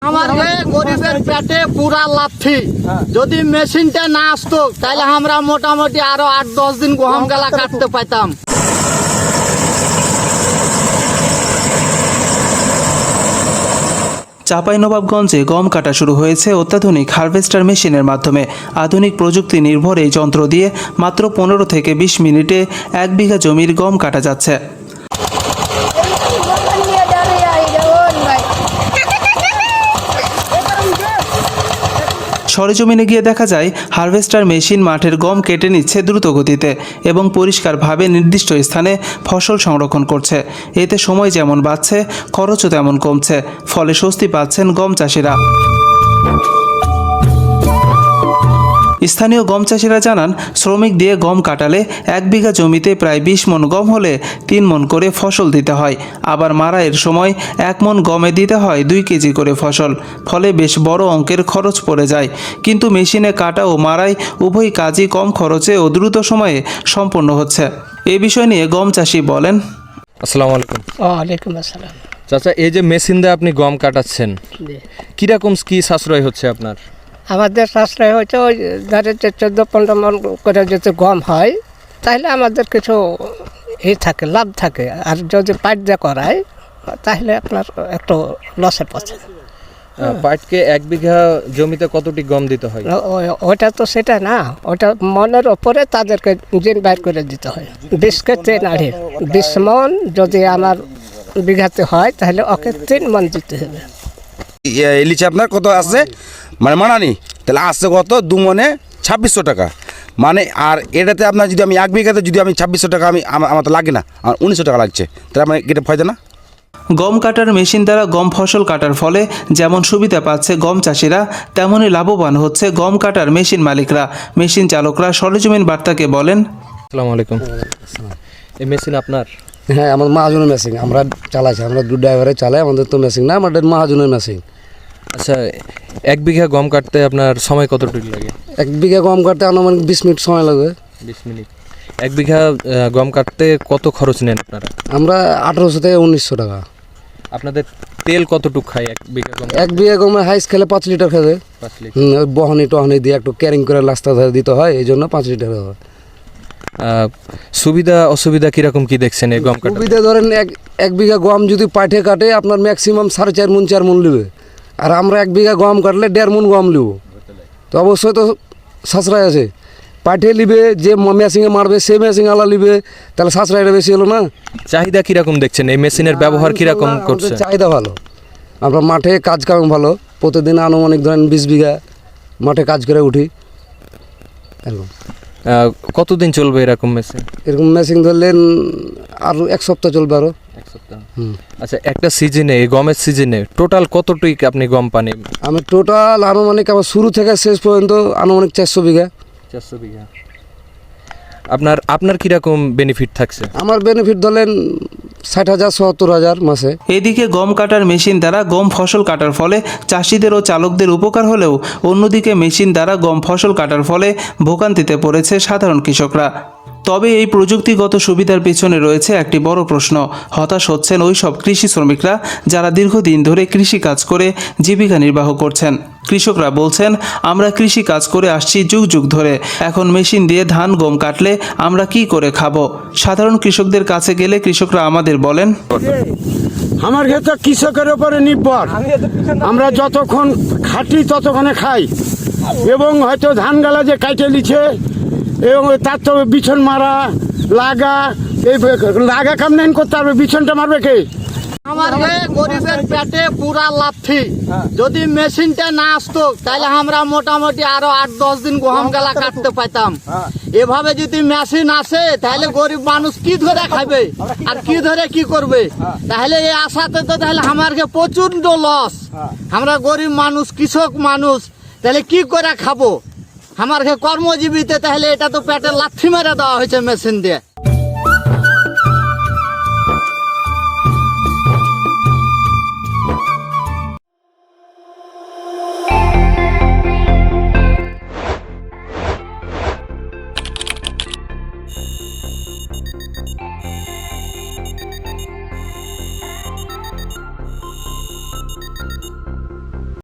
আমার গরিবের পেটে পুরা লাথি। যদি মেশিনটা না আসতো তাহলে আমরা মোটামুটি আরো 8-10 দিন গহম গালা কাটতে পাইতাম। চাঁপাইনবাবগঞ্জে গম কাটা শুরু হয়েছে অত্যাধুনিক হারভেস্টার মেশিনের মাধ্যমে। আধুনিক প্রযুক্তি নির্ভর এই যন্ত্র দিয়ে মাত্র 15 থেকে 20 মিনিটে 1 বিঘা জমির গম কাটা যাচ্ছে। সরেজমিনে গিয়ে দেখা যায় হারভেস্টার মেশিন মাঠের গম কেটে নিচ্ছে দ্রুত গতিতে এবং পরিষ্কারভাবে নির্দিষ্ট স্থানে ফসল সংরক্ষণ করছে। এতে সময় যেমন বাঁচছে, খরচও তেমন কমছে, ফলে স্বস্তি পাচ্ছেন গম চাষিরা। স্থানীয় গম চাষিরা জানান, শ্রমিক দিয়ে গম কাটালে 1 বিঘা জমিতে প্রায় 20 মণ গম হলে 3 মণ করে ফসল দিতে হয়। আবার মাড়াইয়ের সময় 1 মণ গমে দিতে হয় 2 কেজি করে ফসল। ফলে বেশ বড় অঙ্কের খরচ পড়ে যায়। কিন্তু মেশিনে কাটা ও মাড়াই উভয় কাজই কম খরচে ও দ্রুত সময়ে সম্পন্ন হচ্ছে। এ বিষয় নিয়ে গম চাষি বলেন, আসসালামু আলাইকুম। ওয়ালাইকুম আসসালাম। চাচা, এই যে মেশিন দিয়ে আপনি গম কাটাচ্ছেন, কিরকম কি সাশ্রয় হচ্ছে আপনার? আমাদের সাশ্রয় হচ্ছে ওই ধরে যে 14-15 মণ করে যদি গম হয় তাহলে আমাদের কিছু থাকে, লাভ থাকে। আর যদি পাট দিয়ে করায় তাহলে আপনার একটু লসে পড়ছে। পাটকে 1 বিঘা জমিতে কতটি গম দিতে হয়? ওটা তো সেটা না, ওটা মনের ওপরে তাদেরকে জিন বাইর করে দিতে হয়। 20 কে 3 আড়ি 20 মণ যদি আমার বিঘাতে হয় তাহলে ওকে 3 মণ দিতে হবে। ইলিশ আপনার কত আছে মানে মানানি, তাহলে আসছে কত 2 মণে 2600 টাকা মানে। আর এটাতে আপনার যদি আমি 1 বিঘাতে যদি আমি 2600 টাকা আমার তো লাগে না, আমার 1900 টাকা লাগছে, তাহলে আমার এটা ফায়দা না? গম কাটার মেশিন দ্বারা গম ফসল কাটার ফলে যেমন সুবিধা পাচ্ছে গম চাষিরা, তেমনই লাভবান হচ্ছে গম কাটার মেশিন মালিকরা। মেশিন চালকরা সরেজমিন বার্তাকে বলেন, আসসালামু আলাইকুম। এই মেশিন আপনার? হ্যাঁ, আমার মহাজনের মেশিন, আমরা চালাইছি, আমরা 2 ড্রাইভারে চালাই, আমাদের তো মেশিন না, আমাদের মহাজনের মেশিন। আচ্ছা, 1 বিঘা গম কাটতে আপনার সময় কতটুকু লাগে? 1 বিঘা গম কাটতে আনুমানিক 20 মিনিট সময় লাগবে। 20 মিনিট। 1 বিঘা গম কাটতে কত খরচ নেন আপনারা? আমরা 1800 থেকে 1900 টাকা। আপনাদের তেল কতটুকু খায় 1 বিঘা গম? 1 বিঘা গমে হাইস খেলে 5 লিটার খেতে। 5 লিটার। ওই বহনি টহনি দিয়ে একটু ক্যারিং করে রাস্তা ধারে দিতে হয়, এই জন্য 5 লিটার হয়। সুবিধা অসুবিধা কিরকম কি দেখছেন এই গম কাটা? সুবিধা ধরেন 1 বিঘা গম যদি পাঠে কাটে আপনার ম্যাক্সিমাম 4.5 মণ 4 মণ নেবে। আর আমরা 1 বিঘা গম কাটলে 1.5 মণ গম নেব, তো অবশ্যই তো সাশ্রয় আছে। পাঠে নিবে যে মেশিনে মারবে সে মেশিন আলা নিবে, তাহলে সাশ্রয়টা বেশি হলো না? চাহিদা কিরকম দেখছেন? এই মেশিনের ব্যবহার কিরকম করছে? চাহিদা ভালো, আমরা মাঠে কাজ কাম ভালো, প্রতিদিন আনুমানিক ধরেন 20 বিঘা মাঠে কাজ করে উঠি। এরকম কতদিন চলবে এরকম মেশিন? এরকম মেশিন ধরলেন আর 1 সপ্তাহ চলবে আরো। 1 সপ্তাহ। আচ্ছা, একটা সিজনে, এই গমের সিজনে টোটাল কতটুক আপনি গম পান? আমি টোটাল আনুমানিক আমার শুরু থেকে শেষ পর্যন্ত আনুমানিক 400 বিঘা। 400 বিঘা। আপনার কিরকম বেনিফিট থাকছে? আমার বেনিফিট ধরলেন 60,000 70,000 মাসে। এদিকে গম কাটার মেশিন দ্বারা গম ফসল কাটার ফলে চাষিদের ও চালকদের উপকার হলেও অন্যদিকে মেশিন দ্বারা গম ফসল কাটার ফলে ভোগান্তিতে পড়েছে সাধারণ কৃষকরা। তবে এই প্রযুক্তিগত সুবিধার পেছনে রয়েছে একটি বড় প্রশ্ন। হতাশ হচ্ছেন ওই সব কৃষি শ্রমিকরা যারা দীর্ঘদিন ধরে কৃষি কাজ করে জীবিকা নির্বাহ করছেন। কৃষকরা বলছেন, আমরা কৃষি কাজ করে আসছি যুগ যুগ ধরে, এখন মেশিন দিয়ে ধান গম কাটলে আমরা কি করে খাবো? সাধারণ কৃষকদের কাছে গেলে কৃষকরা আমাদের বলেন, আমার ক্ষেত্রে কৃষকের উপরে নির্ভর। আমরা যতক্ষণ খাটি ততক্ষণে খাই, এবং হয়তো ধান গালা যে কাটে লিছে এবং তার তো বিছন মারা লাগা, এই লাগা কাম নেন করতে পারবে, বিছনটা মারবে কে? আমার গরিবের পেটে পুরা লাথি। যদি মেশিনটা না আসতো তাহলে আমরা মোটামুটি আরো 8-10 দিন গহম গালা কাটতে পাইতাম। এভাবে যদি মেশিন আসে তাহলে গরিব মানুষ কি ধরে খাবে আর কি ধরে কি করবে? তাহলে এই আশাতে তো তাহলে আমাকে প্রচন্ড লস। আমরা গরিব মানুষ, কৃষক মানুষ, তাহলে কি করে খাবো? আমাকে কর্মজীবীতে তাহলে এটা তো পেটে লাথি মেরে দেওয়া হয়েছে মেশিন দিয়ে।